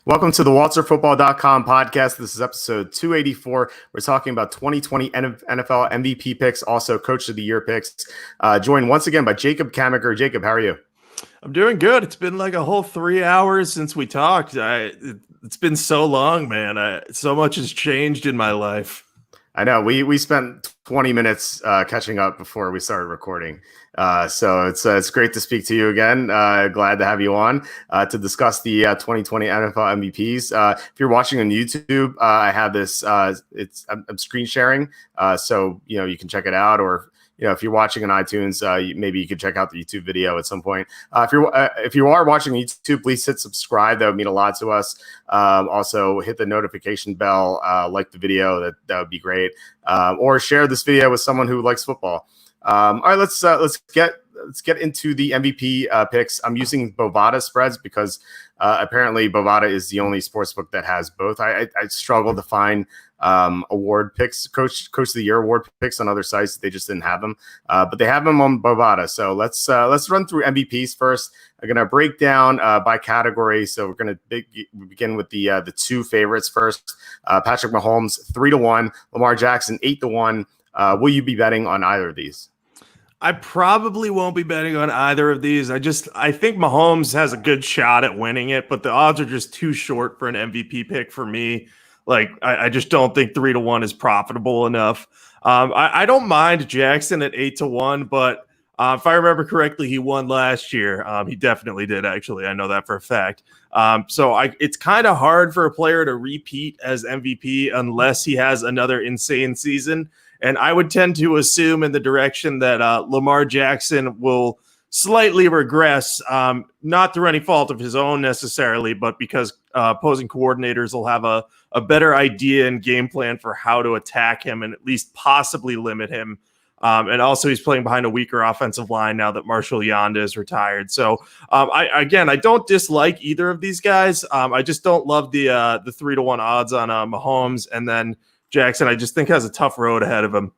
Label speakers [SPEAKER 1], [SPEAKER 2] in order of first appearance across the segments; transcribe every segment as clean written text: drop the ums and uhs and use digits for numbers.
[SPEAKER 1] Welcome to the WalterFootball.com podcast. This is episode 284. We're talking about 2020 NFL MVP picks, also Coach of the Year picks. Joined once again by Jacob Camenker. Jacob, how are you?
[SPEAKER 2] I'm doing good. It's been like a whole 3 hours since we talked. It's been so long, man. So much has changed in my life.
[SPEAKER 1] I know. We spent 20 minutes catching up before we started recording. So it's great to speak to you again. Glad to have you on to discuss the 2020 NFL MVPs. If you're watching on YouTube, I have this. I'm screen sharing, so you can check it out. Or if you're watching on iTunes, maybe you could check out the YouTube video at some point. If you are watching YouTube, please hit subscribe. That would mean a lot to us. Also, hit the notification bell. Like the video. That would be great. Or share this video with someone who likes football. All right, let's get into the MVP picks. I'm using Bovada spreads because apparently Bovada is the only sportsbook that has both. I struggled to find award picks, coach of the year award picks on other sites. They just didn't have them, but they have them on Bovada. So let's run through MVPs first. I'm gonna break down by category. So we're gonna begin with the two favorites first. Patrick Mahomes 3-1, Lamar Jackson 8-1. Will you be betting on either of these?
[SPEAKER 2] I probably won't be betting on either of these. I think Mahomes has a good shot at winning it, but the odds are just too short for an MVP pick for me. Like, I just don't think 3-1 is profitable enough. I don't mind Jackson at 8-1, but if I remember correctly, he won last year. He definitely did, actually. I know that for a fact. So it's kind of hard for a player to repeat as MVP unless he has another insane season. And I would tend to assume in the direction that Lamar Jackson will slightly regress, not through any fault of his own necessarily, but because opposing coordinators will have a better idea and game plan for how to attack him and at least possibly limit him. And also he's playing behind a weaker offensive line now that Marshall Yanda is retired. So I don't dislike either of these guys. I just don't love the 3-1 odds on Mahomes, and then Jackson, I just think has a tough road ahead of him.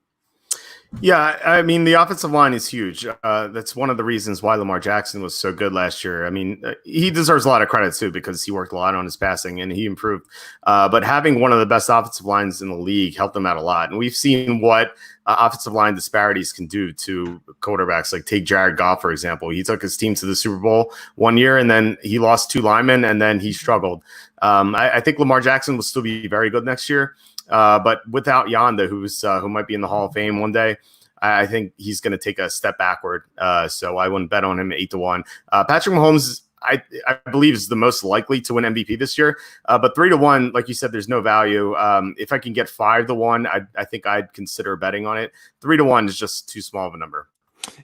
[SPEAKER 1] Yeah, I mean, the offensive line is huge. That's one of the reasons why Lamar Jackson was so good last year. I mean, he deserves a lot of credit, too, because he worked a lot on his passing and he improved. But having one of the best offensive lines in the league helped him out a lot. And we've seen what offensive line disparities can do to quarterbacks. Like, take Jared Goff, for example. He took his team to the Super Bowl one year, and then he lost 2 linemen, and then he struggled. I think Lamar Jackson will still be very good next year. But without Yanda, who might be in the Hall of Fame one day, I think he's going to take a step backward. So I wouldn't bet on him 8-1. Patrick Mahomes, I believe, is the most likely to win MVP this year. But 3-1, like you said, there's no value. If I can get 5-1, I think I'd consider betting on it. 3-1 is just too small of a number.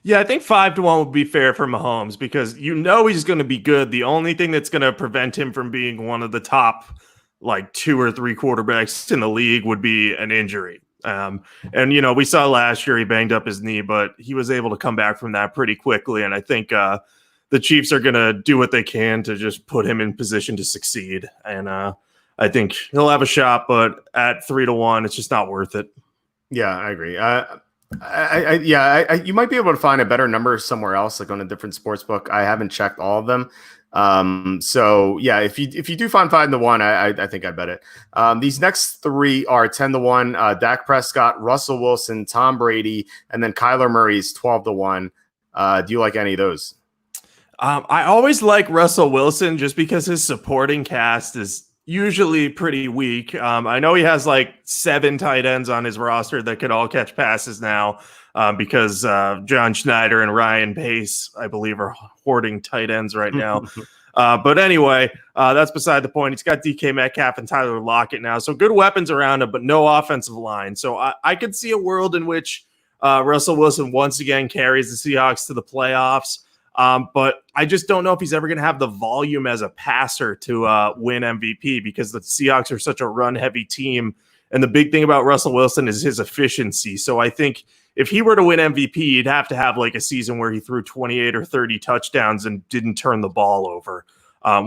[SPEAKER 2] Yeah, I think 5-1 would be fair for Mahomes because he's going to be good. The only thing that's going to prevent him from being one of the top 2 or 3 quarterbacks in the league would be an injury. And we saw last year he banged up his knee, but he was able to come back from that pretty quickly. And I think the Chiefs are going to do what they can to just put him in position to succeed. And I think he'll have a shot, but at 3-1, it's just not worth it.
[SPEAKER 1] Yeah, I agree. You might be able to find a better number somewhere else, like on a different sports book. I haven't checked all of them. So yeah, if you do find 5-1, I think I bet it. These next 3 are 10-1, Dak Prescott, Russell Wilson, Tom Brady, and then Kyler Murray's 12-1. Do you like any of those?
[SPEAKER 2] I always like Russell Wilson just because his supporting cast is usually pretty weak. I know he has 7 tight ends on his roster that could all catch passes now. Because John Schneider and Ryan Pace, I believe, are hoarding tight ends right now. But anyway, that's beside the point. He's got DK Metcalf and Tyler Lockett now. So good weapons around him, but no offensive line. So I could see a world in which Russell Wilson once again carries the Seahawks to the playoffs. But I just don't know if he's ever going to have the volume as a passer to win MVP because the Seahawks are such a run-heavy team. And the big thing about Russell Wilson is his efficiency. So I think if he were to win MVP, he'd have to have a season where he threw 28 or 30 touchdowns and didn't turn the ball over,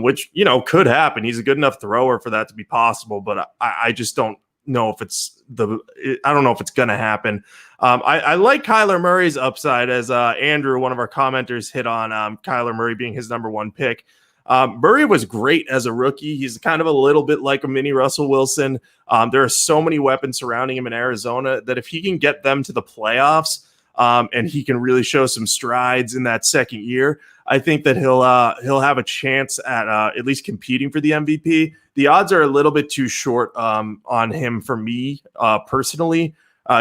[SPEAKER 2] which, could happen. He's a good enough thrower for that to be possible, but I just don't know if it's going to happen. I like Kyler Murray's upside, as Andrew, one of our commenters, hit on Kyler Murray being his number 1 pick. Murray was great as a rookie. He's kind of a little bit like a mini Russell Wilson. There are so many weapons surrounding him in Arizona that if he can get them to the playoffs, and he can really show some strides in that second year, I think that he'll have a chance at least competing for the MVP. The odds are a little bit too short on him for me personally,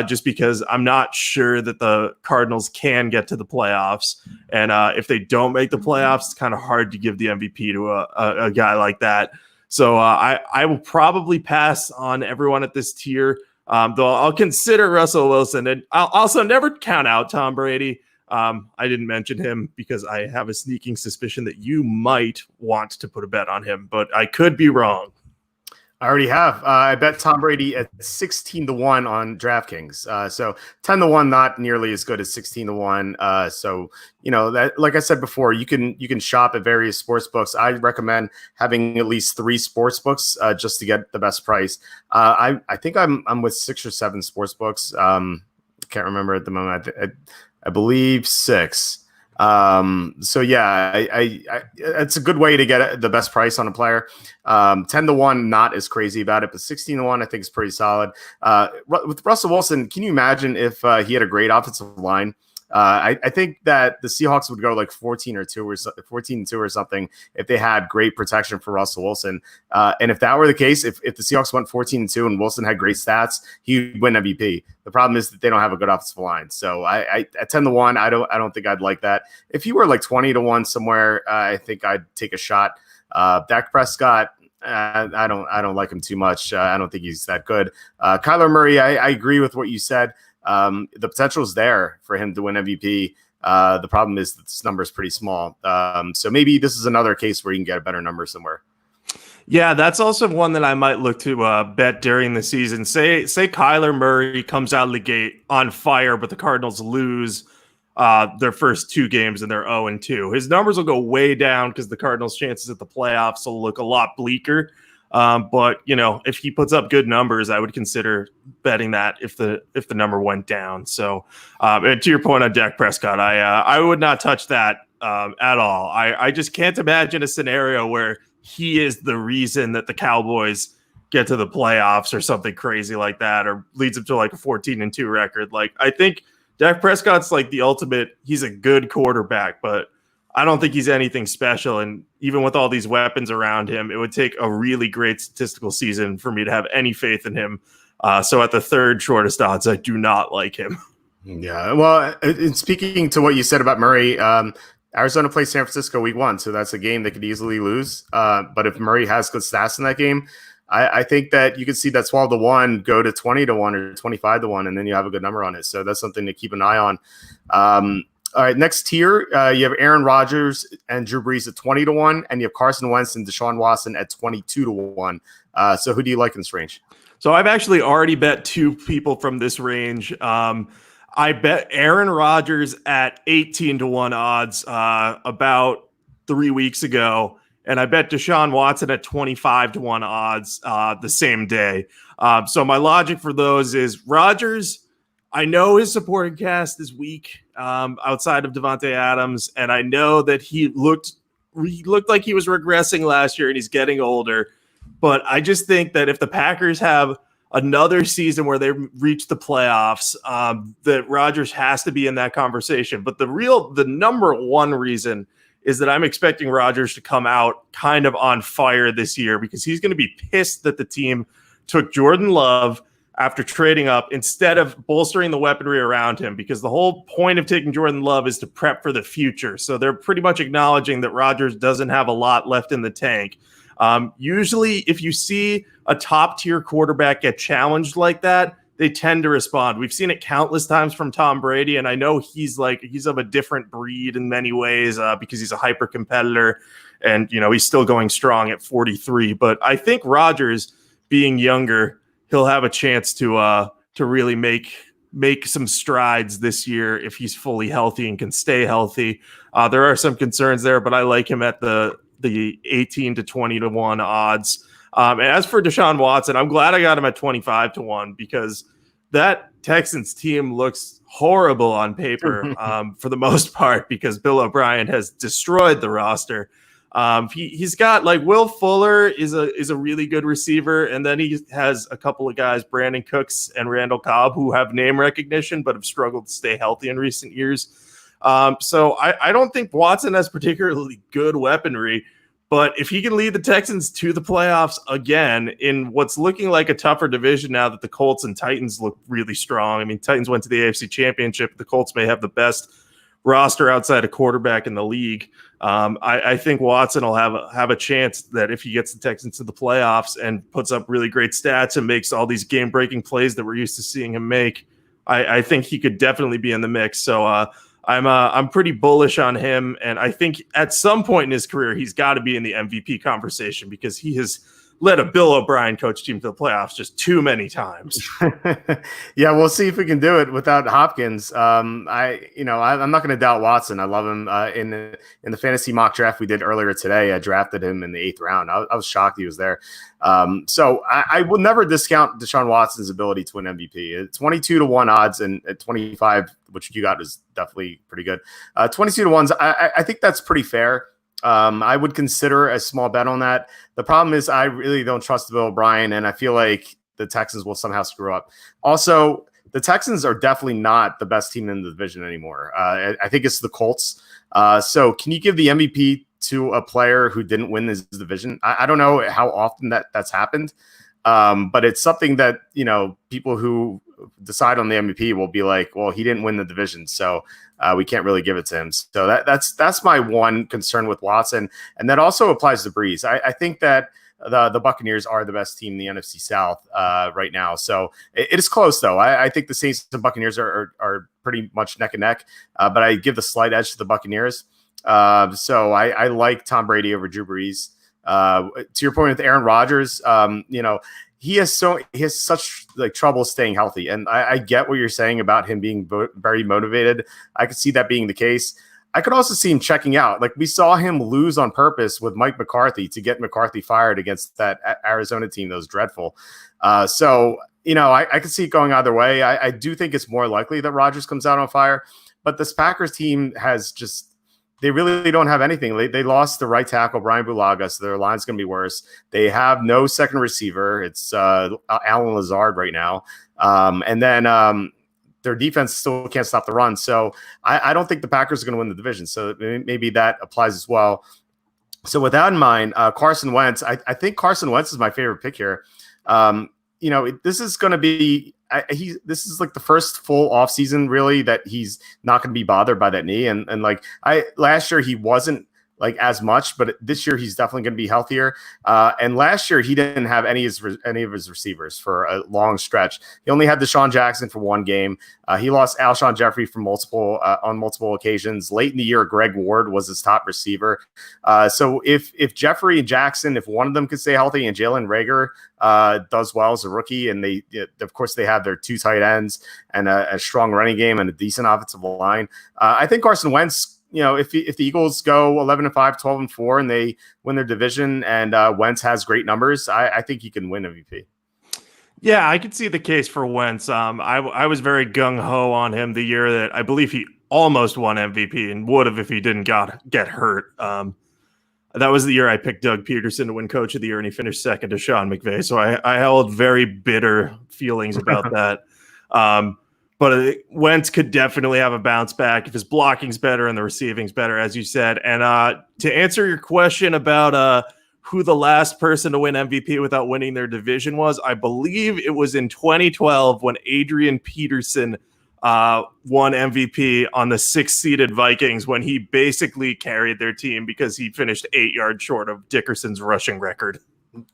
[SPEAKER 2] just because I'm not sure that the Cardinals can get to the playoffs. And if they don't make the playoffs, it's kind of hard to give the MVP to a guy like that. So I will probably pass on everyone at this tier. Though I'll consider Russell Wilson, and I'll also never count out Tom Brady. I didn't mention him because I have a sneaking suspicion that you might want to put a bet on him, but I could be wrong.
[SPEAKER 1] I already have. I bet Tom Brady at 16-1 on DraftKings. So 10-1, not nearly as good as 16-1. So that, like I said before, you can shop at various sports books. I recommend having at least 3 sports books just to get the best price. I think I'm with 6 or 7 sports books. Can't remember at the moment. I believe 6. So yeah, I it's a good way to get the best price on a player. 10-1, not as crazy about it, but 16-1, I think is pretty solid. With Russell Wilson, can you imagine if he had a great offensive line? I think that the Seahawks would go like 14-2 or something if they had great protection for Russell Wilson. And if that were the case, if the Seahawks went 14-2 and Wilson had great stats, he'd win MVP. The problem is that they don't have a good offensive line. So I at 10-1, I don't think I'd like that. If he were like 20-1 somewhere, I think I'd take a shot. Dak Prescott, I don't like him too much. I don't think he's that good. Kyler Murray, I agree with what you said. The potential is there for him to win MVP. The problem is that this number is pretty small. So maybe this is another case where you can get a better number somewhere.
[SPEAKER 2] Yeah, that's also one that I might look to bet during the season. Say Kyler Murray comes out of the gate on fire, but the Cardinals lose their first 2 games and they're 0-2. His numbers will go way down because the Cardinals' chances at the playoffs will look a lot bleaker. But if he puts up good numbers, I would consider betting that if the number went down. So, and to your point on Dak Prescott, I would not touch that at all. I just can't imagine a scenario where he is the reason that the Cowboys get to the playoffs or something crazy like that, or leads them to like a 14-2 record. Like, I think Dak Prescott's like the ultimate. He's a good quarterback, but I don't think he's anything special. And even with all these weapons around him, it would take a really great statistical season for me to have any faith in him. So at the third shortest odds, I do not like him.
[SPEAKER 1] Yeah. Well, and speaking to what you said about Murray, Arizona plays San Francisco week 1. So that's a game they could easily lose. But if Murray has good stats in that game, I think that you could see that 12-1 go to 20-1 or 25-1, and then you have a good number on it. So that's something to keep an eye on. All right, next tier, you have Aaron Rodgers and Drew Brees at 20-1, and you have Carson Wentz and Deshaun Watson at 22-1. So who do you like in this range?
[SPEAKER 2] So I've actually already bet 2 people from this range. I bet Aaron Rodgers at 18-1 odds about 3 weeks ago, and I bet Deshaun Watson at 25-1 odds the same day. So my logic for those is Rodgers, I know his supporting cast is weak outside of Devontae Adams, and I know that he looked like he was regressing last year and he's getting older. But I just think that if the Packers have another season where they reach the playoffs, that Rodgers has to be in that conversation. But the number one reason is that I'm expecting Rodgers to come out kind of on fire this year because he's going to be pissed that the team took Jordan Love after trading up instead of bolstering the weaponry around him, because the whole point of taking Jordan Love is to prep for the future. So they're pretty much acknowledging that Rodgers doesn't have a lot left in the tank. Usually if you see a top tier quarterback get challenged like that, they tend to respond. We've seen it countless times from Tom Brady, and I know he's of a different breed in many ways because he's a hyper competitor, and he's still going strong at 43. But I think Rodgers, being younger, he'll have a chance to really make some strides this year if he's fully healthy and can stay healthy. There are some concerns there, but I like him at the 18-20-1 odds. And as for Deshaun Watson, I'm glad I got him at 25-1 because that Texans team looks horrible on paper for the most part because Bill O'Brien has destroyed the roster. He's got like Will Fuller is a really good receiver, and then he has a couple of guys, Brandon Cooks and Randall Cobb, who have name recognition but have struggled to stay healthy in recent years. So I don't think Watson has particularly good weaponry, but if he can lead the Texans to the playoffs again in what's looking like a tougher division now that the Colts and Titans look really strong. I mean, Titans went to the AFC Championship. The Colts may have the best roster outside a quarterback in the league. I think Watson will have a chance that if he gets the Texans to the playoffs and puts up really great stats and makes all these game-breaking plays that we're used to seeing him make, I think he could definitely be in the mix. So I'm pretty bullish on him, and I think at some point in his career he's got to be in the MVP conversation because he has led a Bill O'Brien coach team to the playoffs just too many times.
[SPEAKER 1] Yeah, we'll see if we can do it without Hopkins. I'm not going to doubt Watson. I love him. In the fantasy mock draft we did earlier today, I drafted him in the 8th round. I was shocked he was there. So I will never discount Deshaun Watson's ability to win MVP. 22-1 odds, and at 25, which you got, is definitely pretty good. 22-1s, I think that's pretty fair. I would consider a small bet on that. The problem is I really don't trust Bill O'Brien, and I feel like the Texans will somehow screw up. Also, the Texans are definitely not the best team in the division anymore. I think it's the Colts. So can you give the MVP to a player who didn't win this division? I don't know how often that's happened, but it's something that, people who decide on the MVP will be like, well, he didn't win the division, so we can't really give it to him. So that's my one concern with Watson, and that also applies to Breeze. I think that the Buccaneers are the best team in the NFC South right now. So it is close, though. I think the Saints and Buccaneers are pretty much neck and neck, but I give the slight edge to the Buccaneers. So I like Tom Brady over Drew Brees. To your point with Aaron Rodgers, he has such trouble staying healthy, and I get what you're saying about him being very motivated. I could see that being the case. I could also see him checking out. Like, we saw him lose on purpose with Mike McCarthy to get McCarthy fired against that Arizona team that was dreadful. So I could see it going either way. I do think it's more likely that Rodgers comes out on fire, but this Packers team has they really don't have anything. They lost the right tackle, Brian Bulaga, so their line's going to be worse. They have no second receiver. It's Alan Lazard right now. And then their defense still can't stop the run. So I don't think the Packers are going to win the division. So maybe that applies as well. So with that in mind, Carson Wentz, I think Carson Wentz is my favorite pick here. This is going to be this is like the first full offseason really that he's not going to be bothered by that knee. And last year he wasn't like as much, but this year he's definitely going to be healthier. And last year he didn't have any of his receivers for a long stretch. He only had Deshaun Jackson for one game. He lost Alshon Jeffrey on multiple occasions. Late in the year, Greg Ward was his top receiver. So if Jeffrey and Jackson, if one of them could stay healthy, and Jalen Reagor does well as a rookie, and of course they have their 2 tight ends and a strong running game and a decent offensive line, I think Carson Wentz, if the Eagles go 11-5, 12-4, and they win their division, and Wentz has great numbers, I think he can win MVP.
[SPEAKER 2] Yeah, I could see the case for Wentz. I was very gung-ho on him the year that I believe he almost won MVP and would have if he didn't get hurt. That was the year I picked Doug Peterson to win Coach of the Year, and he finished second to Sean McVay. So I held very bitter feelings about that. But Wentz could definitely have a bounce back if his blocking's better and the receiving's better, as you said. And to answer your question about who the last person to win MVP without winning their division was, I believe it was in 2012 when Adrian Peterson won MVP on the 6th-seeded Vikings, when he basically carried their team because he finished 8 yards short of Dickerson's rushing record.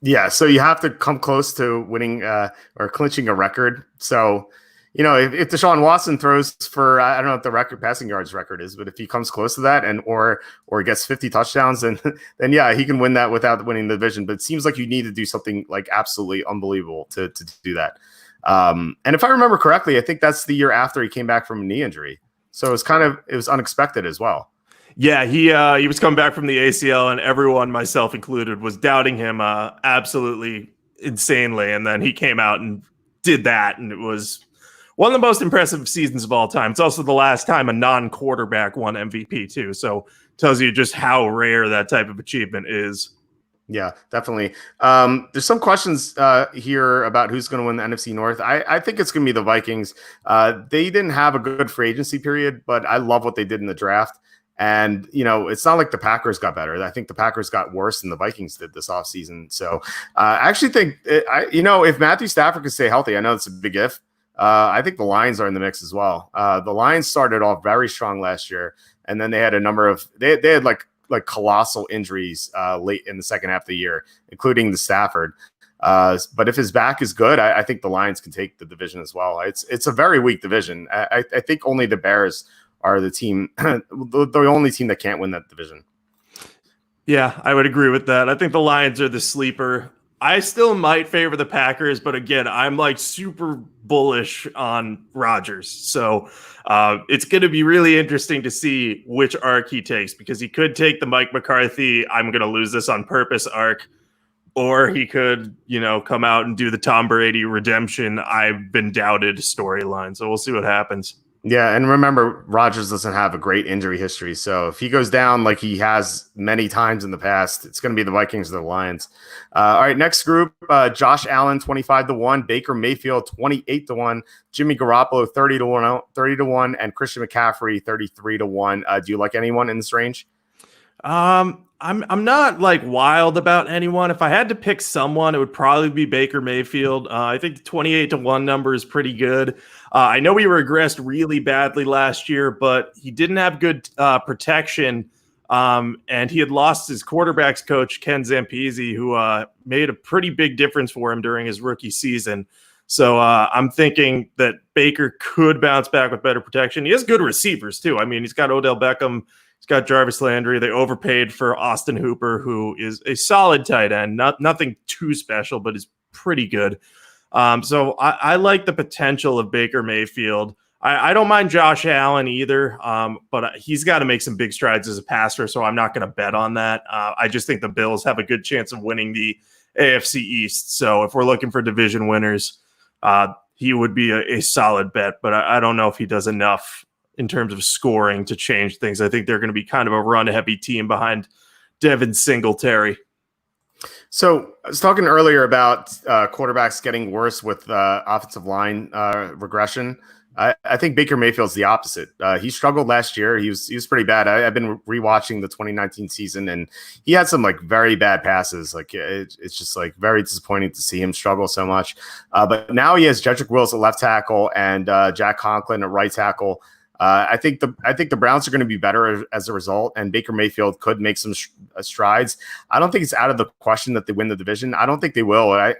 [SPEAKER 1] Yeah, so you have to come close to winning or clinching a record. So if Deshaun Watson throws for, I don't know what the passing yards record is, but if he comes close to that or gets 50 touchdowns, then yeah, he can win that without winning the division. But it seems like you need to do something like absolutely unbelievable to do that. And if I remember correctly, I think that's the year after he came back from a knee injury. So it was unexpected as well.
[SPEAKER 2] Yeah, he was coming back from the ACL, and everyone, myself included, was doubting him absolutely insanely. And then he came out and did that, and it was one of the most impressive seasons of all time. It's also the last time a non-quarterback won MVP too. So tells you just how rare that type of achievement is.
[SPEAKER 1] Yeah, definitely. There's some questions here about who's going to win the NFC North. I think it's going to be the Vikings. They didn't have a good free agency period, but I love what they did in the draft. And, it's not like the Packers got better. I think the Packers got worse than the Vikings did this offseason. So I actually think, if Matthew Stafford can stay healthy, I know it's a big if. I think the Lions are in the mix as well. The Lions started off very strong last year, and then they had a number of they had like colossal injuries late in the second half of the year, including the Stafford. But if his back is good, I think the Lions can take the division as well. It's a very weak division. I think only the Bears are the team, the only team that can't win that division.
[SPEAKER 2] Yeah, I would agree with that. I think the Lions are the sleeper. I still might favor the Packers, but again, I'm like super bullish on Rodgers. So it's going to be really interesting to see which arc he takes, because he could take the Mike McCarthy, I'm going to lose this on purpose arc, or he could, come out and do the Tom Brady redemption, I've been doubted storyline. So we'll see what happens.
[SPEAKER 1] Yeah, and remember, Rodgers doesn't have a great injury history. So if he goes down like he has many times in the past, it's going to be the Vikings or the Lions. All right, next group, Josh Allen, 25-1, Baker Mayfield, 28-1, Jimmy Garoppolo, 30-1, and Christian McCaffrey, 33-1. Do you like anyone in this range?
[SPEAKER 2] I'm not like wild about anyone. If I had to pick someone, it would probably be Baker Mayfield. I think the 28-1 number is pretty good. I know he regressed really badly last year, but he didn't have good protection. And he had lost his quarterbacks coach, Ken Zampese, who made a pretty big difference for him during his rookie season. So I'm thinking that Baker could bounce back with better protection. He has good receivers too. I mean, he's got Odell Beckham. He's got Jarvis Landry. They overpaid for Austin Hooper, who is a solid tight end. Nothing too special, but is pretty good. So I like the potential of Baker Mayfield. I don't mind Josh Allen either, but he's got to make some big strides as a passer, so I'm not going to bet on that. I just think the Bills have a good chance of winning the AFC East. So if we're looking for division winners, he would be a solid bet, but I don't know if he does enough in terms of scoring to change things. I think they're going to be kind of a run-heavy team behind Devin Singletary.
[SPEAKER 1] So I was talking earlier about quarterbacks getting worse with offensive line regression. I think Baker Mayfield's the opposite. He struggled last year. He was pretty bad. I've been rewatching the 2019 season, and he had some like very bad passes. Like it's just like very disappointing to see him struggle so much. But now he has Jedrick Wills at left tackle and Jack Conklin at right tackle. I think the Browns are going to be better as a result, and Baker Mayfield could make some strides. I don't think it's out of the question that they win the division. I don't think they will. I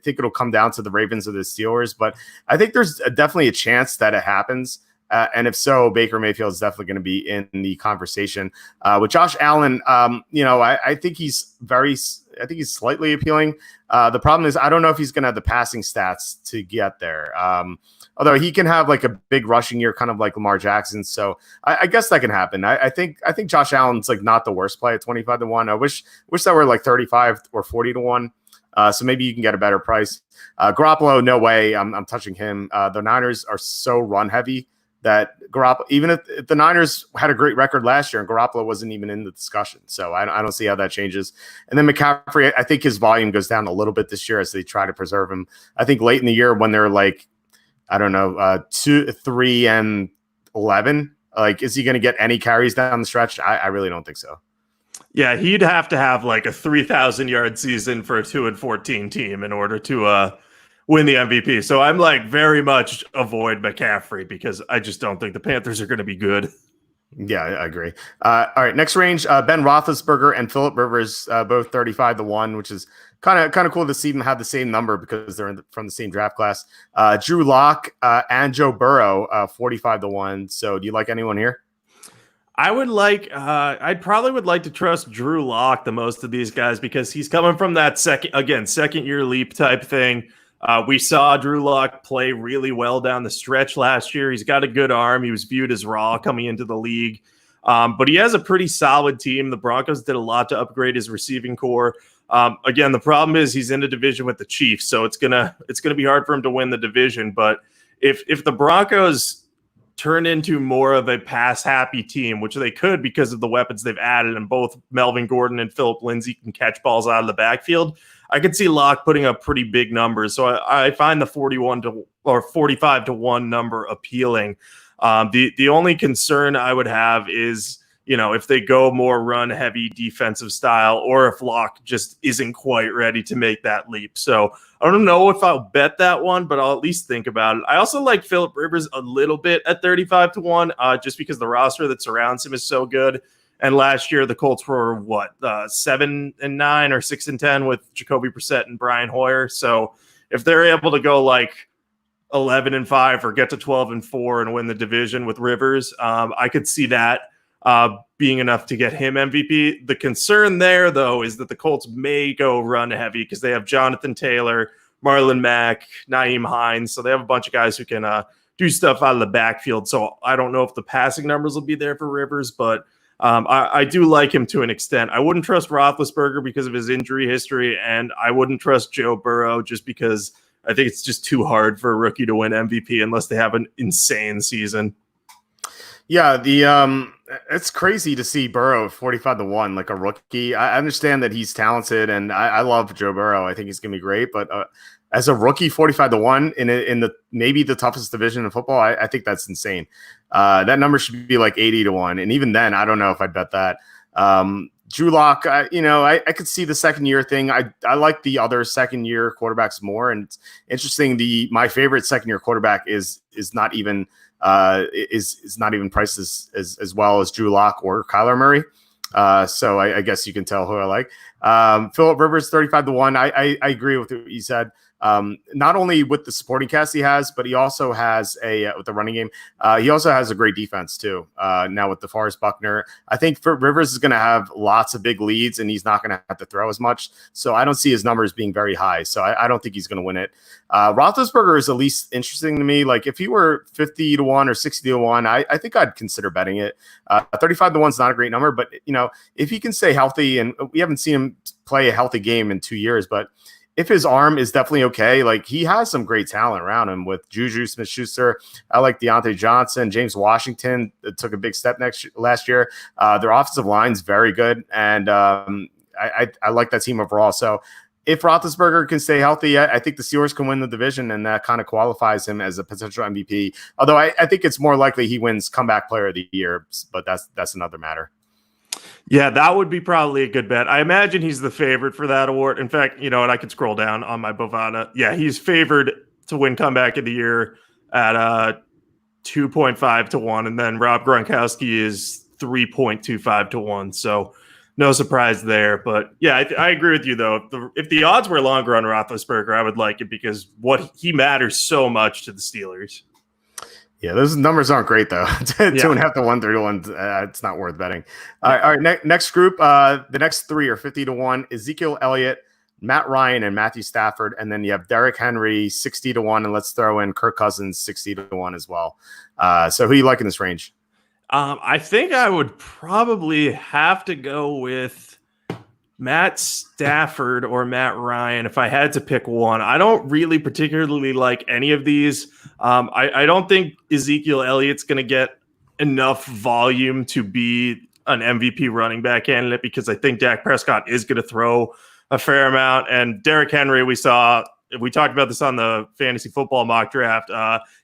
[SPEAKER 1] think it'll come down to the Ravens or the Steelers, but I think there's definitely a chance that it happens. And if so, Baker Mayfield is definitely going to be in the conversation. With Josh Allen, I think he's slightly appealing. The problem is I don't know if he's going to have the passing stats to get there. Although he can have like a big rushing year, kind of like Lamar Jackson. So I guess that can happen. I think Josh Allen's like not the worst play at 25-1. I wish that were like 35 or 40-1. So maybe you can get a better price. Garoppolo, no way. I'm touching him. The Niners are so run heavy that Garoppolo, even if the Niners had a great record last year and Garoppolo wasn't even in the discussion. So I don't see how that changes. And then McCaffrey, I think his volume goes down a little bit this year as they try to preserve him. I think late in the year when they're like, 2, 3, and 11, like, is he going to get any carries down the stretch? I really don't think so.
[SPEAKER 2] Yeah, he'd have to have like a 3,000-yard season for a 2-14 team in order to win the MVP. So I'm like very much avoid McCaffrey because I just don't think the Panthers are going to be good.
[SPEAKER 1] Yeah, I agree. All right, next range, Ben Roethlisberger and Phillip Rivers, both 35-1, which is kind of cool to see them have the same number because they're from the same draft class. Drew Lock and Joe Burrow, 45-1. So do you like anyone here?
[SPEAKER 2] I would like, I probably would like to trust Drew Lock the most of these guys because he's coming from that second year leap type thing. We saw Drew Lock play really well down the stretch last year. He's got a good arm. He was viewed as raw coming into the league. But he has a pretty solid team. The Broncos did a lot to upgrade his receiving core. Again, the problem is he's in a division with the Chiefs, so it's gonna be hard for him to win the division. But if the Broncos turn into more of a pass happy team, which they could because of the weapons they've added, and both Melvin Gordon and Phillip Lindsay can catch balls out of the backfield, I could see Locke putting up pretty big numbers. So I find the 45-1 number appealing. The only concern I would have is, if they go more run heavy defensive style, or if Locke just isn't quite ready to make that leap. So I don't know if I'll bet that one, but I'll at least think about it. I also like Phillip Rivers a little bit at 35-1, just because the roster that surrounds him is so good. And last year the Colts were 7-9 or 6-10 with Jacoby Brissett and Brian Hoyer. So if they're able to go like 11-5 or get to 12-4 and win the division with Rivers, I could see that being enough to get him MVP. The concern there, though, is that the Colts may go run heavy because they have Jonathan Taylor, Marlon Mack, Nyheim Hines. So they have a bunch of guys who can do stuff out of the backfield. So I don't know if the passing numbers will be there for Rivers, but I do like him to an extent. I wouldn't trust Roethlisberger because of his injury history, and I wouldn't trust Joe Burrow just because I think it's just too hard for a rookie to win MVP unless they have an insane season.
[SPEAKER 1] Yeah, it's crazy to see Burrow 45-1 like a rookie. I understand that he's talented, and I love Joe Burrow. I think he's gonna be great, but as a rookie, 45-1 in the maybe the toughest division in football, I think that's insane. That number should be like 80-1, and even then, I don't know if I'd bet that. Drew Lock, I could see the second year thing. I like the other second year quarterbacks more, and it's interesting. My favorite second year quarterback is not even not even priced as well as Drew Lock or Kyler Murray. So I guess you can tell who I like. Phillip Rivers 35-1. I agree with what you said. Not only with the supporting cast he has, but he also has with the running game. He also has a great defense too. Now with DeForest Buckner, I think Rivers is going to have lots of big leads, and he's not going to have to throw as much. So I don't see his numbers being very high. So I don't think he's going to win it. Roethlisberger is at least interesting to me. Like if he were 50-1 or 60-1, I think I'd consider betting it. 35-1 is not a great number, but if he can stay healthy, and we haven't seen him play a healthy game in 2 years, but if his arm is definitely okay, like he has some great talent around him with Juju Smith-Schuster. I like Deontay Johnson, James Washington took a big step last year. Their offensive line's very good, and I like that team overall. So if Roethlisberger can stay healthy, I think the Steelers can win the division, and that kind of qualifies him as a potential MVP. Although I think it's more likely he wins Comeback Player of the Year, but that's another matter.
[SPEAKER 2] Yeah, that would be probably a good bet. I imagine he's the favorite for that award. In fact, and I could scroll down on my Bovana. Yeah, he's favored to win Comeback of the Year at 2.5-1, and then Rob Gronkowski is 3.25-1. So no surprise there. But yeah, I agree with you though. If the odds were longer on Roethlisberger, I would like it because he matters so much to the Steelers.
[SPEAKER 1] Yeah, those numbers aren't great though. 2.5-1, 3-1. It's not worth betting. All right. Next group. The next three are 50-1. Ezekiel Elliott, Matt Ryan, and Matthew Stafford, and then you have Derrick Henry 60-1, and let's throw in Kirk Cousins 60-1 as well. So who you like in this range?
[SPEAKER 2] I think I would probably have to go with Matt Stafford or Matt Ryan if I had to pick one. I don't really particularly like any of these. I don't think Ezekiel Elliott's going to get enough volume to be an MVP running back candidate because I think Dak Prescott is going to throw a fair amount. And Derrick Henry, we talked about this on the fantasy football mock draft.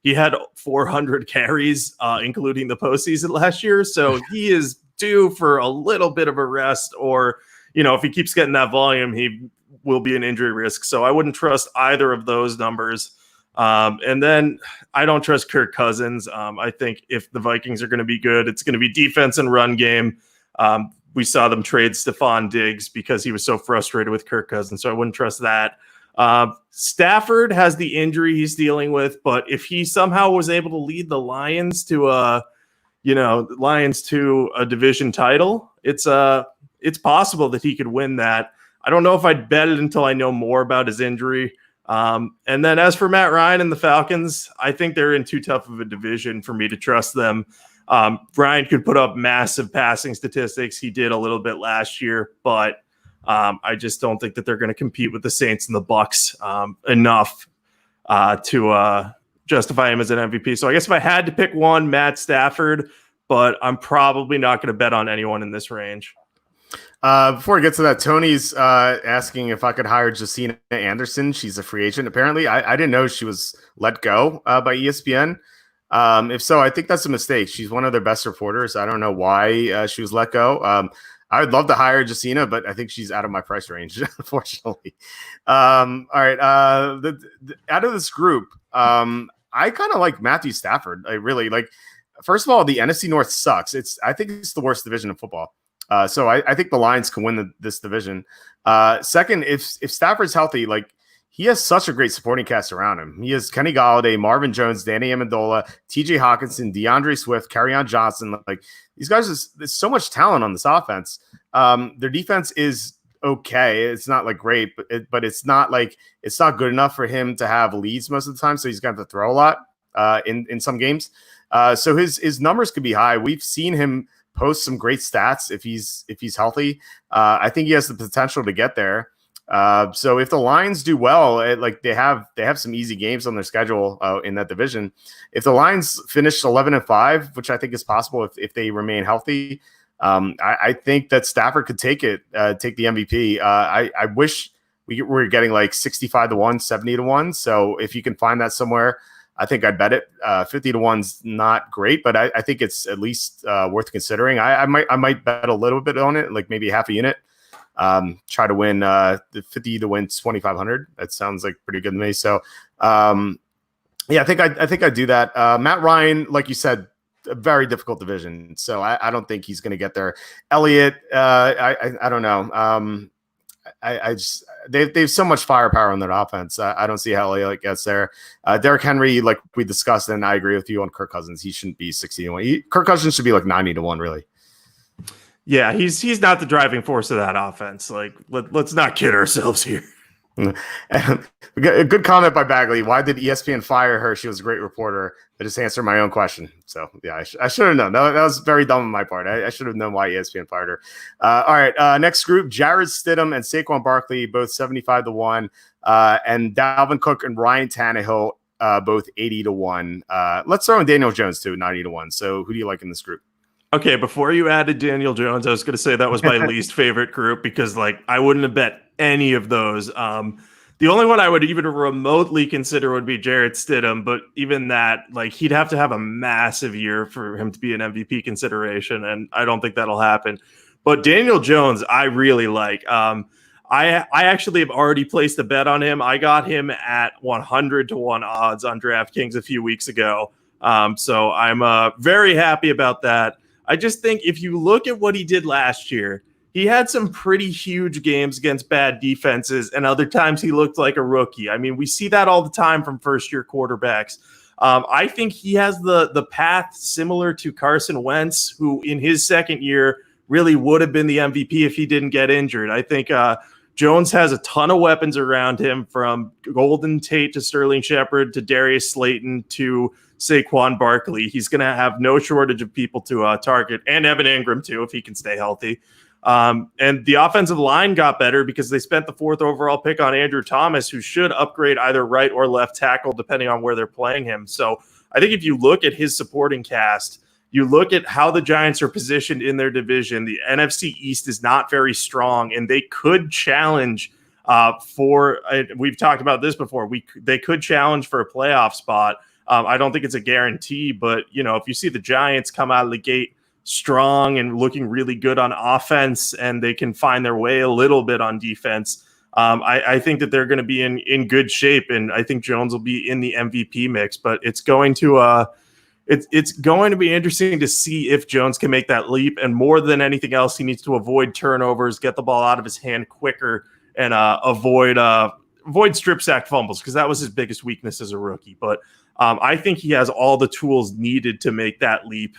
[SPEAKER 2] He had 400 carries, including the postseason last year. So he is due for a little bit of a rest, or if he keeps getting that volume, he will be an injury risk. So I wouldn't trust either of those numbers. And then I don't trust Kirk Cousins. I think if the Vikings are going to be good, it's going to be defense and run game. We saw them trade Stephon Diggs because he was so frustrated with Kirk Cousins. So I wouldn't trust that. Stafford has the injury he's dealing with, but if he somehow was able to lead the Lions to a division title, it's possible that he could win that. I don't know if I'd bet it until I know more about his injury. And then as for Matt Ryan and the Falcons, I think they're in too tough of a division for me to trust them. Ryan could put up massive passing statistics. He did a little bit last year, but I just don't think that they're going to compete with the Saints and the Bucks enough to justify him as an MVP. So I guess if I had to pick one, Matt Stafford, but I'm probably not going to bet on anyone in this range.
[SPEAKER 1] Before I get to that, Tony's asking if I could hire Jacina Anderson. She's a free agent, apparently. I didn't know she was let go by ESPN. If so, I think that's a mistake. She's one of their best reporters. I don't know why she was let go. I would love to hire Jacina, but I think she's out of my price range, unfortunately. All right. Out of this group, I kind of like Matthew Stafford. I really like. First of all, the NFC North sucks. I think it's the worst division of football. So I think the Lions can win this division. Second, if Stafford's healthy, like he has such a great supporting cast around him. He has Kenny Golladay, Marvin Jones, Danny Amendola, TJ Hawkinson, DeAndre Swift, Kerryon Johnson. Like these guys, there's so much talent on this offense. Their defense is okay. It's not like great, but it's not good enough for him to have leads most of the time. So he's going to have to throw a lot in some games. So his numbers could be high. We've seen him post some great stats if he's healthy. I think he has the potential to get there. So if the Lions do well, they have some easy games on their schedule in that division. If the Lions finish 11-5, which I think is possible if they remain healthy, I think that Stafford could take the MVP. I wish we were getting like 65-1, 70-1. So if you can find that somewhere, I think I'd bet it. 50-1's not great, but I think it's at least worth considering. I might bet a little bit on it, like maybe half a unit. Try to win the 50 to win 2,500. That sounds like pretty good to me. So yeah, I think I'd do that. Matt Ryan, like you said, a very difficult division. So I don't think he's going to get there. Elliott, I don't know. They have so much firepower on their offense. I don't see how Elliott gets there. Derrick Henry, like we discussed, and I agree with you on Kirk Cousins. He shouldn't be 60-1. Kirk Cousins should be like 90-1, really.
[SPEAKER 2] Yeah, he's not the driving force of that offense. Like, let's not kid ourselves here.
[SPEAKER 1] A good comment by Bagley. Why did ESPN fire her? She was a great reporter. I just answered my own question. So, yeah, I should have known. That was very dumb on my part. I should have known why ESPN fired her. All right, next group, Jarrett Stidham and Saquon Barkley, both 75-1. And Dalvin Cook and Ryan Tannehill, both 80-1. Let's throw in Daniel Jones, too, 90-1. So, who do you like in this group?
[SPEAKER 2] Okay, before you added Daniel Jones, I was going to say that was my least favorite group because, like, I wouldn't have bet any of those. The only one I would even remotely consider would be Jarrett Stidham, but even that, like, he'd have to have a massive year for him to be an MVP consideration, and I don't think that'll happen. But Daniel Jones, I really like. I actually have already placed a bet on him. I got him at 100-1 odds on DraftKings a few weeks ago, so I'm very happy about that. I just think if you look at what he did last year, he had some pretty huge games against bad defenses, and other times he looked like a rookie. I mean, we see that all the time from first-year quarterbacks. I think he has the path similar to Carson Wentz, who in his second year really would have been the MVP if he didn't get injured. I think Jones has a ton of weapons around him, from Golden Tate to Sterling Shepard to Darius Slayton to Saquon Barkley. He's going to have no shortage of people to target, and Evan Ingram too, if he can stay healthy. And the offensive line got better because they spent the 4th overall pick on Andrew Thomas, who should upgrade either right or left tackle, depending on where they're playing him. So I think if you look at his supporting cast, you look at how the Giants are positioned in their division, the NFC East is not very strong, and they could challenge we've talked about this before. They could challenge for a playoff spot. I don't think it's a guarantee, but if you see the Giants come out of the gate strong and looking really good on offense, and they can find their way a little bit on defense, I think that they're going to be in good shape, and I think Jones will be in the MVP mix. But it's going to be interesting to see if Jones can make that leap. And more than anything else, he needs to avoid turnovers, get the ball out of his hand quicker, and avoid strip sack fumbles, because that was his biggest weakness as a rookie. But I think he has all the tools needed to make that leap.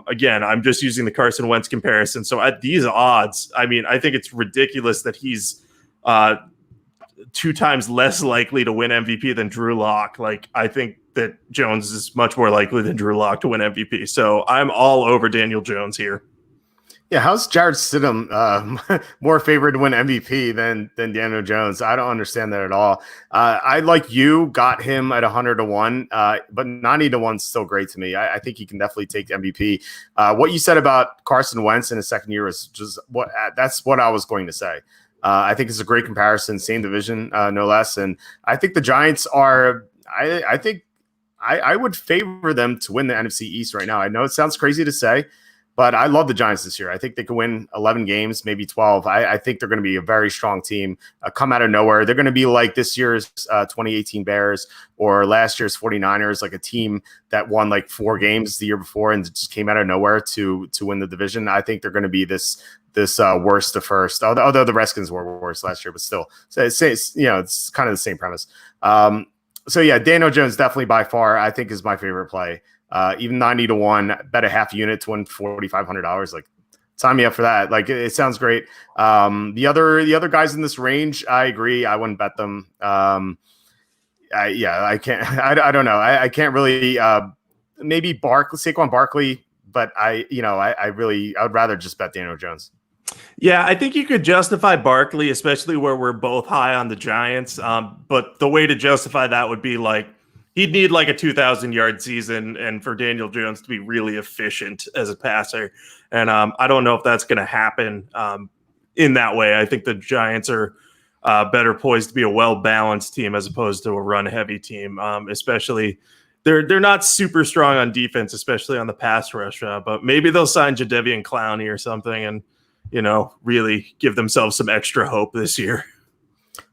[SPEAKER 2] Again, I'm just using the Carson Wentz comparison. So at these odds, I mean, I think it's ridiculous that he's 2 times less likely to win MVP than Drew Lock. Like, I think that Jones is much more likely than Drew Lock to win MVP. So I'm all over Daniel Jones here.
[SPEAKER 1] Yeah, how's Jared Stidham more favored to win MVP than Daniel Jones? I don't understand that at all. I like you got him at 100 to 1, but 90 to 1 is still great to me. I think he can definitely take the MVP. What you said about Carson Wentz in his second year was just that's what I was going to say. I think it's a great comparison, same division, no less, and I think the Giants are. I think I would favor them to win the NFC East right now. I know it sounds crazy to say, but I love the Giants this year. I think they could win 11 games, maybe 12. I think they're going to be a very strong team, come out of nowhere. They're going to be like this year's 2018 Bears or last year's 49ers, like a team that won like 4 games the year before and just came out of nowhere to win the division. I think they're going to be this worst to first, although the Redskins were worse last year, but still, so it's kind of the same premise. So yeah, Daniel Jones definitely by far, I think, is my favorite play. Even 90 to 1, bet a half unit to win $4,500. Like, sign me up for that. Like, it sounds great. The other guys in this range, I agree. I wouldn't bet them. I can't. I don't know. I can't really. Maybe Saquon Barkley, but I would rather just bet Daniel Jones.
[SPEAKER 2] Yeah, I think you could justify Barkley, especially where we're both high on the Giants. But the way to justify that would be like, he'd need like a 2,000-yard season and for Daniel Jones to be really efficient as a passer. And I don't know if that's going to happen in that way. I think the Giants are better poised to be a well-balanced team as opposed to a run-heavy team, especially they're not super strong on defense, especially on the pass rush. But maybe they'll sign Jadeveon Clowney or something and, really give themselves some extra hope this year.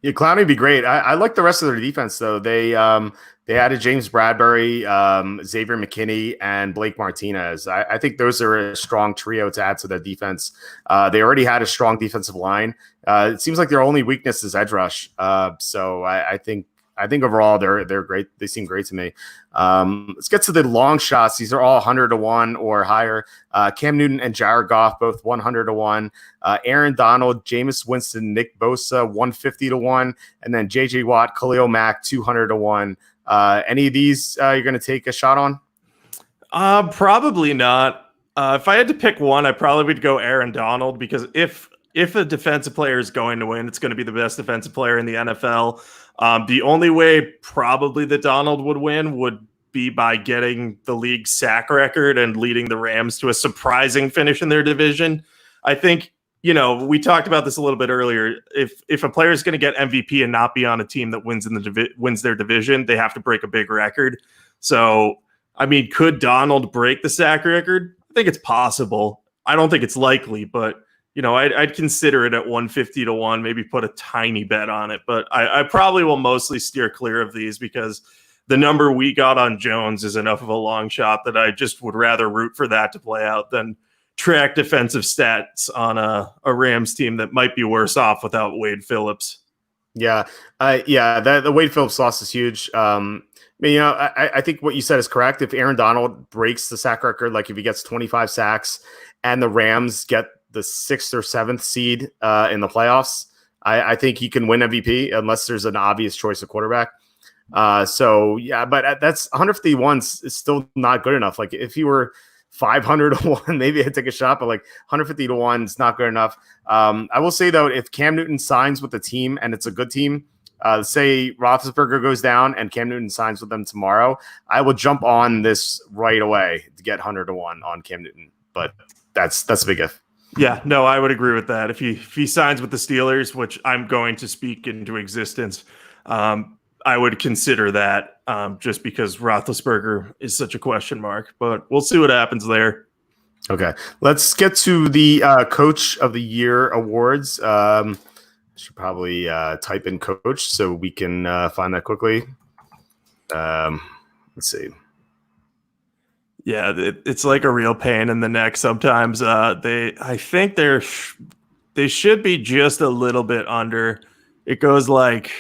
[SPEAKER 1] Yeah, Clowney would be great. I like the rest of their defense, though. They added James Bradbury, Xavier McKinney, and Blake Martinez. I think those are a strong trio to add to their defense. They already had a strong defensive line. It seems like their only weakness is edge rush. So I think overall they're great. They seem great to me. Let's get to the long shots. These are all 100 to 1 or higher. Cam Newton and Jared Goff both 100 to 1. Aaron Donald, Jameis Winston, Nick Bosa 150 to 1, and then JJ Watt, Khalil Mack 200 to 1. Any of these you're going to take a shot on?
[SPEAKER 2] Probably not. If I had to pick one, I probably would go Aaron Donald, because if a defensive player is going to win, it's going to be the best defensive player in the NFL. The only way probably that Donald would win would be by getting the league's sack record and leading the Rams to a surprising finish in their division. I think, we talked about this a little bit earlier. If a player is going to get MVP and not be on a team that wins their division, they have to break a big record. So, I mean, could Donald break the sack record? I think it's possible. I don't think it's likely, but I'd consider it at 150 to 1, maybe put a tiny bet on it, but I probably will mostly steer clear of these because the number we got on Jones is enough of a long shot that I just would rather root for that to play out than track defensive stats on a Rams team that might be worse off without Wade Phillips.
[SPEAKER 1] Yeah. The Wade Phillips loss is huge. I think what you said is correct. If Aaron Donald breaks the sack record, like if he gets 25 sacks and the Rams get the 6th or 7th seed in the playoffs, I think he can win MVP unless there's an obvious choice of quarterback. But that's 151 is still not good enough. Like if you were 500 to 1, maybe I'd take a shot, but like 150 to 1 is not good enough. I will say though, if Cam Newton signs with the team and it's a good team, say Roethlisberger goes down and Cam Newton signs with them tomorrow, I will jump on this right away to get 100 to 1 on Cam Newton. But that's a big if.
[SPEAKER 2] Yeah, no, I would agree with that. If he signs with the Steelers, which I'm going to speak into existence, I would consider that just because Roethlisberger is such a question mark. But we'll see what happens there.
[SPEAKER 1] Okay, let's get to the Coach of the Year awards. Should probably type in coach so we can find that quickly. Let's see.
[SPEAKER 2] Yeah, it's like a real pain in the neck sometimes. I think they should be just a little bit under. It goes like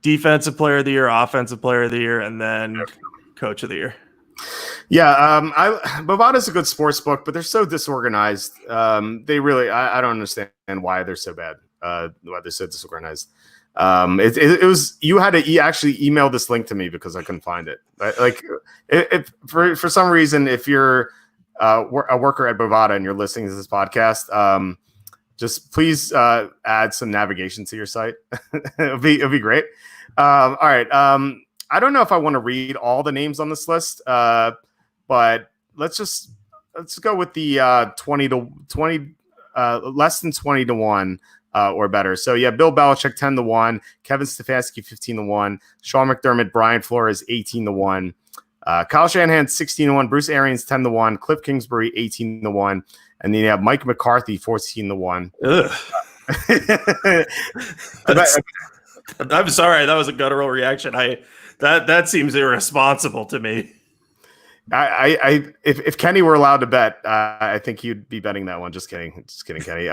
[SPEAKER 2] Defensive Player of the Year, Offensive Player of the Year, and then Coach of the Year.
[SPEAKER 1] Yeah, Bovada's a good sports book, but they're so disorganized. They really, I don't understand why they're so bad. Why they're so disorganized. It was, you had to actually email this link to me because I couldn't find it. Like if for some reason, if you're a worker at Bovada and you're listening to this podcast, just please add some navigation to your site. it'll be great. All right. I don't know if I want to read all the names on this list, but let's go with the 20 less than 20 to 1 or better. So yeah, Bill Belichick 10 to 1, Kevin Stefanski 15 to 1, Sean McDermott, Brian Flores 18 to 1, Kyle Shanahan 16 to 1, Bruce Arians 10 to 1, Cliff Kingsbury 18 to 1, and then you have Mike McCarthy 14 to 1.
[SPEAKER 2] I'm sorry, that was a guttural reaction. That seems irresponsible to me.
[SPEAKER 1] If Kenny were allowed to bet, I think he'd be betting that one. Just kidding, Kenny.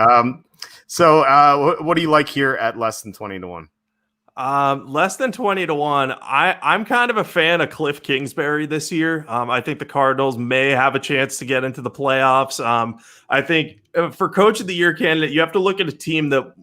[SPEAKER 1] So what do you like here at less than 20 to 1?
[SPEAKER 2] Less than 20 to 1. I'm kind of a fan of Cliff Kingsbury this year. I think the Cardinals may have a chance to get into the playoffs. I think for Coach of the Year candidate, you have to look at a team that,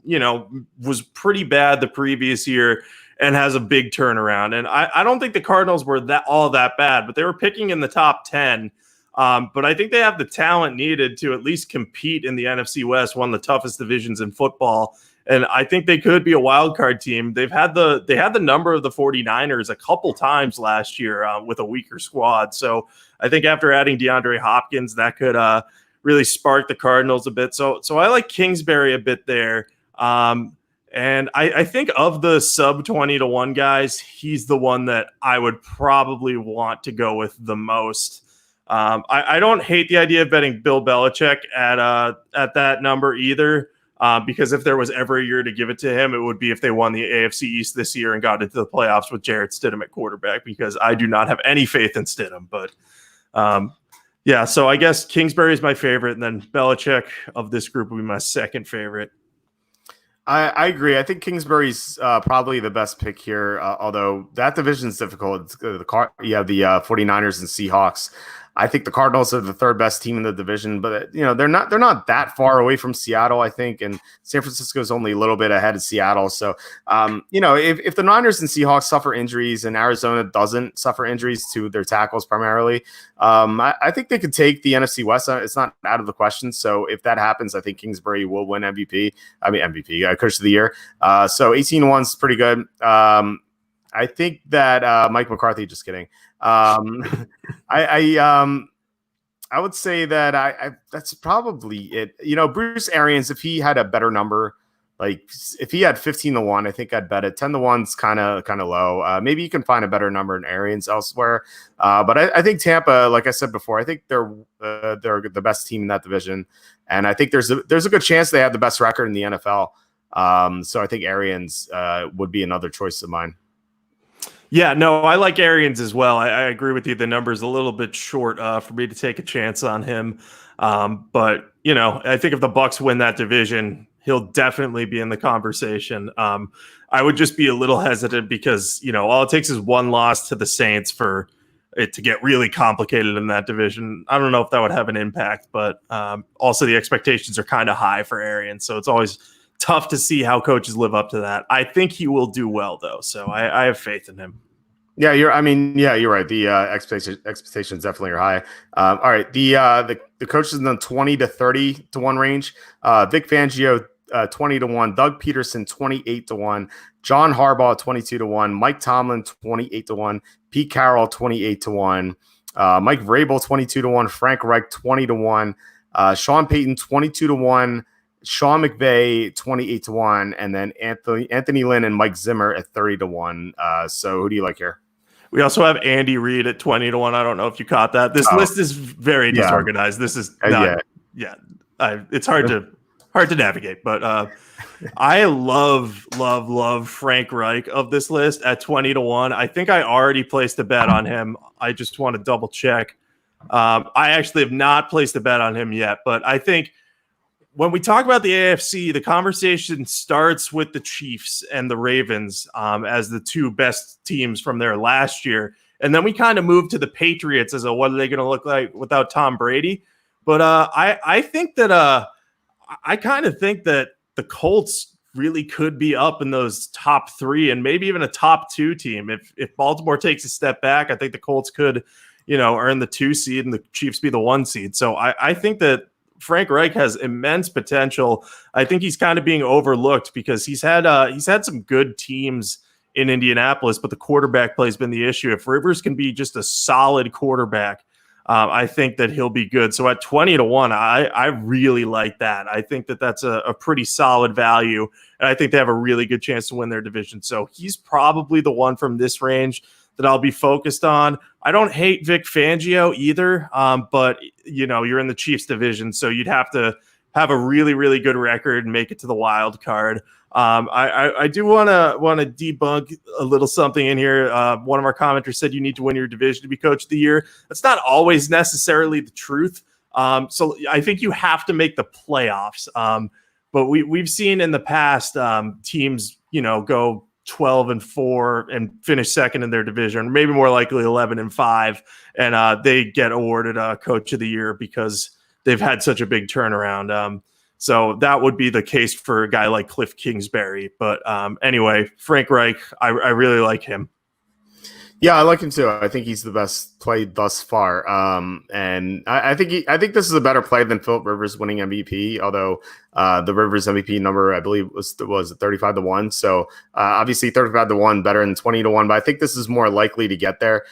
[SPEAKER 2] was pretty bad the previous year and has a big turnaround. And I don't think the Cardinals were all that bad, but they were picking in the top 10. But I think they have the talent needed to at least compete in the NFC West, one of the toughest divisions in football. And I think they could be a wild card team. They had the number of the 49ers a couple times last year with a weaker squad. So I think after adding DeAndre Hopkins, that could really spark the Cardinals a bit. So I like Kingsbury a bit there. And I think of the sub 20 to 1 guys, he's the one that I would probably want to go with the most. I don't hate the idea of betting Bill Belichick at that number either. Because if there was ever a year to give it to him, it would be if they won the AFC East this year and got into the playoffs with Jarrett Stidham at quarterback, because I do not have any faith in Stidham. But so I guess Kingsbury is my favorite, and then Belichick of this group will be my second favorite.
[SPEAKER 1] I agree. I think Kingsbury's probably the best pick here, although that division is difficult. You have the 49ers and Seahawks. I think the Cardinals are the third best team in the division, but they're not that far away from Seattle, I think, and San Francisco is only a little bit ahead of Seattle. So, if the Niners and Seahawks suffer injuries and Arizona doesn't suffer injuries to their tackles primarily, I think they could take the NFC West. It's not out of the question. So if that happens, I think Kingsbury will win MVP, Coach of the Year. So 18-1 is pretty good. I think that Mike McCarthy, just kidding. I would say that I that's probably it. Bruce Arians, if he had a better number, like if he had 15 to 1, I think I'd bet it. 10 to 1's kind of low. Maybe you can find a better number in Arians elsewhere. But I think Tampa, like I said before, I think they're the best team in that division, and I think there's a good chance they have the best record in the NFL. So I think Arians would be another choice of mine.
[SPEAKER 2] Yeah, no, I like Arians as well. I agree with you. The number's a little bit short for me to take a chance on him. But, I think if the Bucs win that division, he'll definitely be in the conversation. I would just be a little hesitant because, all it takes is one loss to the Saints for it to get really complicated in that division. I don't know if that would have an impact, but also the expectations are kind of high for Arians. So it's always tough to see how coaches live up to that. I think he will do well, though. So I have faith in him.
[SPEAKER 1] Yeah, you're right. The expectations definitely are high. All right, the coaches in the 20 to 30 to 1 range. Vic Fangio 20 to 1, Doug Peterson 28 to 1, John Harbaugh 22 to 1, Mike Tomlin 28 to 1, Pete Carroll 28 to 1, Mike Vrabel 22 to 1, Frank Reich 20 to 1, Sean Payton 22 to 1. Sean McVay 28 to 1, and then Anthony Lynn and Mike Zimmer at 30 to 1. So who do you like here?
[SPEAKER 2] We also have Andy Reid at 20 to 1. I don't know if you caught that. This list is very disorganized. This is not, it's hard to navigate, but I love Frank Reich of this list at 20 to 1. I think I already placed a bet on him. I just want to double check. I actually have not placed a bet on him yet, but I think when we talk about the AFC, the conversation starts with the Chiefs and the Ravens as the two best teams from there last year. And then we kind of move to the Patriots as what are they going to look like without Tom Brady? But I think that I kind of think that the Colts really could be up in those top 3 and maybe even a top 2 team. If Baltimore takes a step back, I think the Colts could earn the 2 seed and the Chiefs be the 1 seed. So I think that Frank Reich has immense potential. I think he's kind of being overlooked because he's had some good teams in Indianapolis, but the quarterback play has been the issue. If Rivers can be just a solid quarterback, I think that he'll be good. So at 20-1, I really like that. I think that that's a pretty solid value, and I think they have a really good chance to win their division. So he's probably the one from this range that I'll be focused on. I don't hate Vic Fangio either, but you're in the Chiefs division, so you'd have to have a really, really good record and make it to the wild card. I do want to debunk a little something in here. One of our commenters said you need to win your division to be coach of the year. That's not always necessarily the truth. So I think you have to make the playoffs. But we've seen in the past teams, go 12-4 and finish second in their division, maybe more likely 11-5, and they get awarded coach of the year because they've had such a big turnaround. So that would be the case for a guy like Cliff Kingsbury. But anyway, Frank Reich, I really like him.
[SPEAKER 1] Yeah, I like him too. I think he's the best play thus far. And I think this is a better play than Philip Rivers winning MVP, although the Rivers MVP number, I believe, was 35-1. So obviously 35-1 better than 20-1, but I think this is more likely to get there.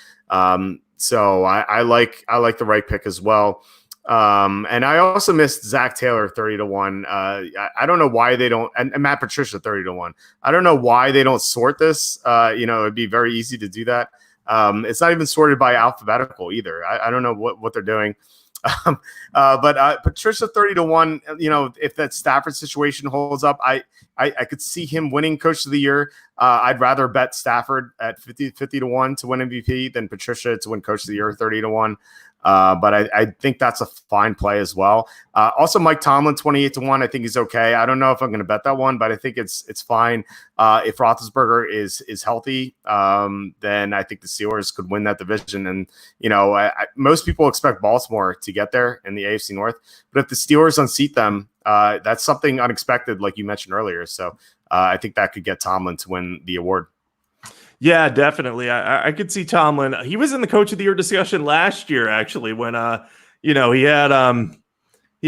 [SPEAKER 1] So I like the right pick as well. And I also missed Zach Taylor 30-1. I don't know why they don't, and Matt Patricia 30-1. I don't know why they don't sort this. It'd be very easy to do that. It's not even sorted by alphabetical either. I don't know what they're doing. But Patricia 30-1, if that Stafford situation holds up, I could see him winning coach of the year. I'd rather bet Stafford at 50-1 to win MVP than Patricia to win coach of the year 30-1. But I think that's a fine play as well. Also, Mike Tomlin 28-1. I think he's okay. I don't know if I'm going to bet that one, but I think it's fine. If Roethlisberger is healthy, then I think the Steelers could win that division. And most people expect Baltimore to get there in the AFC North, but if the Steelers unseat them, that's something unexpected, like you mentioned earlier. So I think that could get Tomlin to win the award.
[SPEAKER 2] Yeah, definitely. I could see Tomlin. He was in the coach of the year discussion last year, actually, when he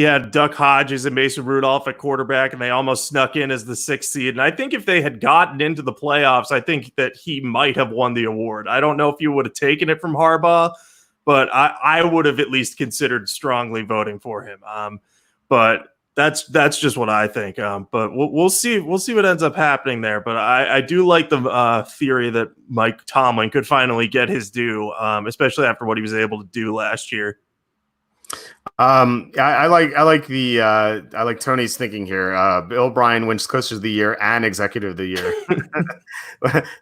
[SPEAKER 2] had Duck Hodges and Mason Rudolph at quarterback, and they almost snuck in as the 6th seed. And I think if they had gotten into the playoffs, I think that he might have won the award. I don't know if you would have taken it from Harbaugh, but I would have at least considered strongly voting for him. But that's just what I think. But we'll see. We'll see what ends up happening there. But I do like the theory that Mike Tomlin could finally get his due, especially after what he was able to do last year.
[SPEAKER 1] I like Tony's thinking here. Bill O'Brien wins coach of the year and executive of the year.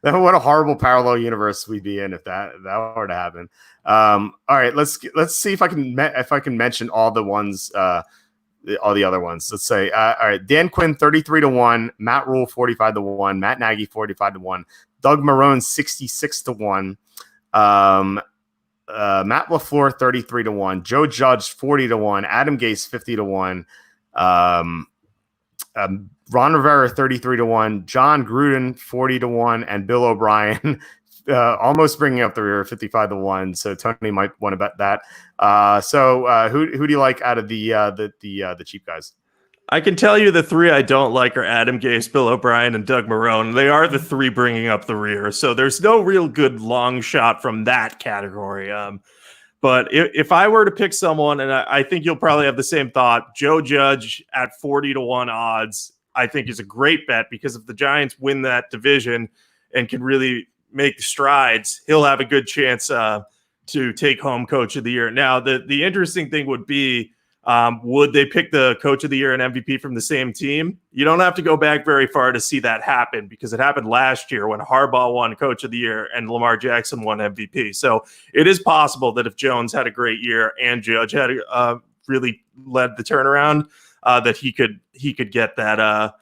[SPEAKER 1] What a horrible parallel universe we'd be in if that were to happen. All right, let's see if I can mention all the ones. All the other ones. Let's say, all right, Dan Quinn 33-1, Matt Rule 45-1, Matt Nagy 45-1, Doug Marrone 66-1, Matt LaFleur 33-1, Joe Judge 40-1, Adam Gase 50-1, Ron Rivera 33-1, John Gruden 40-1, and Bill O'Brien almost bringing up the rear 55-1. So Tony might want to bet that. So who do you like out of the cheap guys?
[SPEAKER 2] I can tell you the 3 I don't like are Adam Gase, Bill O'Brien, and Doug Marrone. They are the 3 bringing up the rear. So there's no real good long shot from that category. But if I were to pick someone, and I think you'll probably have the same thought, Joe Judge at 40-1 odds, I think is a great bet, because if the Giants win that division and can really make strides, he'll have a good chance to take home coach of the year. Now, the interesting thing would be, would they pick the coach of the year and MVP from the same team? You don't have to go back very far to see that happen, because it happened last year when Harbaugh won coach of the year and Lamar Jackson won MVP. So it is possible that if Jones had a great year and Judge had really led the turnaround, that he could get that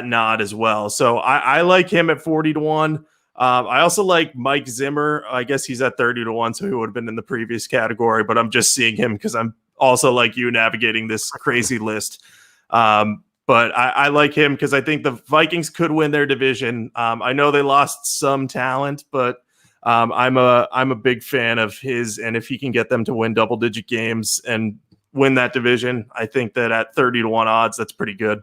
[SPEAKER 2] nod as well. So I like him at 40-1. I also like Mike Zimmer. I guess he's at 30-1, so he would have been in the previous category, but I'm just seeing him because I'm also, like you, navigating this crazy list. But I like him because I think the Vikings could win their division. I know they lost some talent, but I'm a big fan of his, and if he can get them to win double-digit games and win that division, I think that at 30-1 odds, that's pretty good.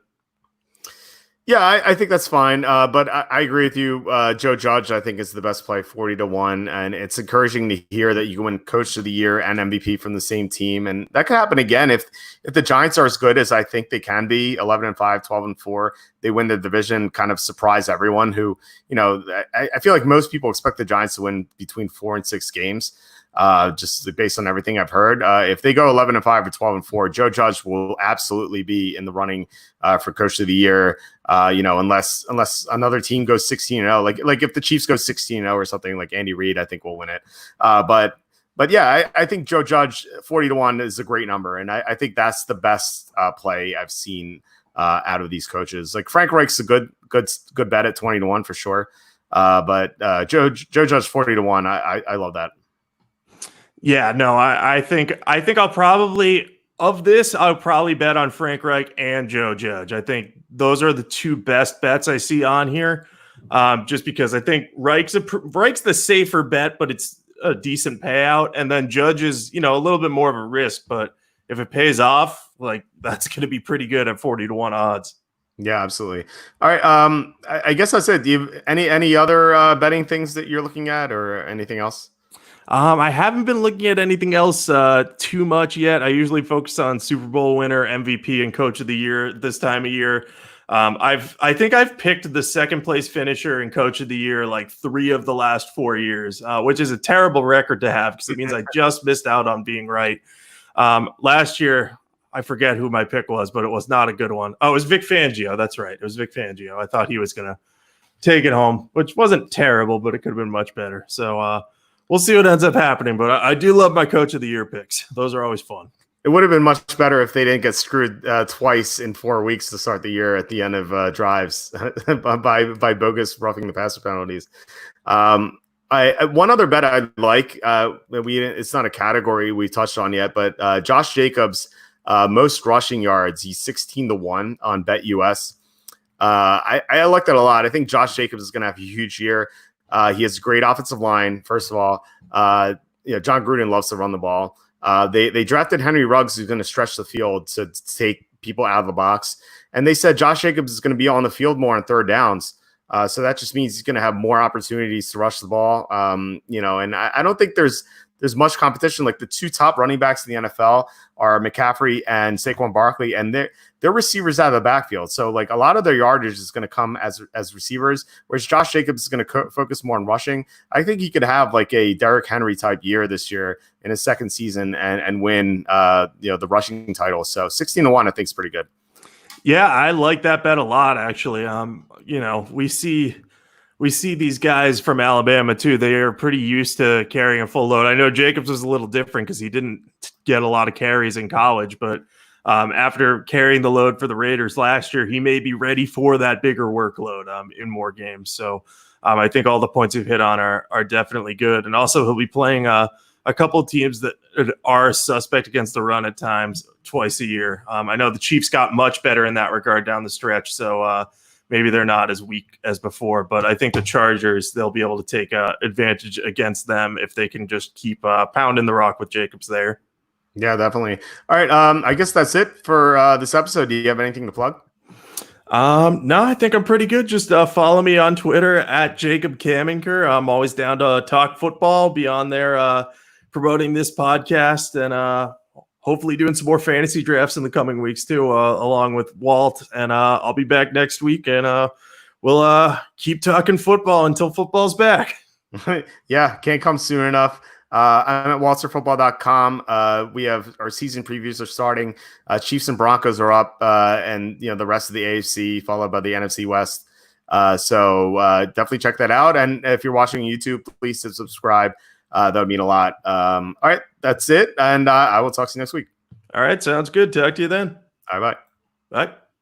[SPEAKER 1] Yeah, I think that's fine. But I agree with you. Joe Judge, I think, is the best play, 40-1. And it's encouraging to hear that you can win Coach of the Year and MVP from the same team. And that could happen again if the Giants are as good as I think they can be, 11-5, 12-4. They win the division, kind of surprise everyone who, I feel like most people expect the Giants to win between 4 and 6 games. Just based on everything I've heard. If they go 11-5 or 12-4, Joe Judge will absolutely be in the running for Coach of the Year. Unless another team goes 16-0, like if the Chiefs go 16-0 or something, like Andy Reid, I think will win it. But yeah, I think Joe Judge 40-1 is a great number, and I think that's the best play I've seen out of these coaches. Like Frank Reich's a good bet at 20-1 for sure. But Joe Judge 40-1, I love that.
[SPEAKER 2] Yeah, no, I think I'll probably bet on Frank Reich and Joe Judge. I think those are the two best bets I see on here, just because I think Reich's the safer bet, but it's a decent payout, and then Judge is a little bit more of a risk, but if it pays off, like that's going to be pretty good at 40-1 odds.
[SPEAKER 1] Yeah, absolutely. All right, I guess that's it. Do you have any other betting things that you're looking at, or anything else?
[SPEAKER 2] I haven't been looking at anything else too much yet. I usually focus on Super Bowl winner, MVP, and Coach of the Year this time of year. I think I've picked the second place finisher and Coach of the Year like 3 of the last 4 years, which is a terrible record to have because it means I just missed out on being right. Last year, I forget who my pick was, but it was not a good one. Oh, it was Vic Fangio. That's right. It was Vic Fangio. I thought he was going to take it home, which wasn't terrible, but it could have been much better. So, we'll see what ends up happening, but I do love my Coach of the Year picks. Those are always fun.
[SPEAKER 1] It would have been much better if they didn't get screwed twice in 4 weeks to start the year at the end of drives by bogus roughing the passer penalties. One other bet I like, it's not a category we touched on yet, but Josh Jacobs, most rushing yards, he's 16-1 on BetUS. I like that a lot. I think Josh Jacobs is going to have a huge year. He has a great offensive line. First of all, John Gruden loves to run the ball. They drafted Henry Ruggs, who's going to stretch the field to take people out of the box. And they said Josh Jacobs is going to be on the field more on third downs. So that just means he's going to have more opportunities to rush the ball. And I don't think there's much competition. Like the 2 top running backs in the NFL are McCaffrey and Saquon Barkley, and they're receivers out of the backfield. So like a lot of their yardage is going to come as receivers, whereas Josh Jacobs is going to focus more on rushing. I think he could have like a Derrick Henry type year this year in his second season and win the rushing title. So 16-1, I think is pretty good.
[SPEAKER 2] Yeah, I like that bet a lot, actually. We see these guys from Alabama too. They are pretty used to carrying a full load. I know Jacobs was a little different because he didn't get a lot of carries in college, but after carrying the load for the Raiders last year, he may be ready for that bigger workload in more games. So I think all the points you've hit on are definitely good. And also he'll be playing a couple of teams that are suspect against the run at times twice a year. I know the Chiefs got much better in that regard down the stretch. So maybe they're not as weak as before, but I think the Chargers, they'll be able to take advantage against them if they can just keep pounding the rock with Jacobs there.
[SPEAKER 1] Yeah, definitely. All right. I guess that's it for this episode. Do you have anything to plug?
[SPEAKER 2] No, I think I'm pretty good. Just follow me on Twitter at Jacob Camenker. I'm always down to talk football, be on there promoting this podcast, and hopefully doing some more fantasy drafts in the coming weeks too, along with Walt. And I'll be back next week, and we'll keep talking football until football's back.
[SPEAKER 1] Yeah, can't come soon enough. I'm at walterfootball.com. We have our season previews are starting. Chiefs and Broncos are up, and the rest of the AFC followed by the NFC West. So definitely check that out. And if you're watching YouTube, please subscribe. That would mean a lot. All right, that's it. And I will talk to you next week.
[SPEAKER 2] All right, sounds good. Talk to you then.
[SPEAKER 1] All right, bye.
[SPEAKER 2] Bye.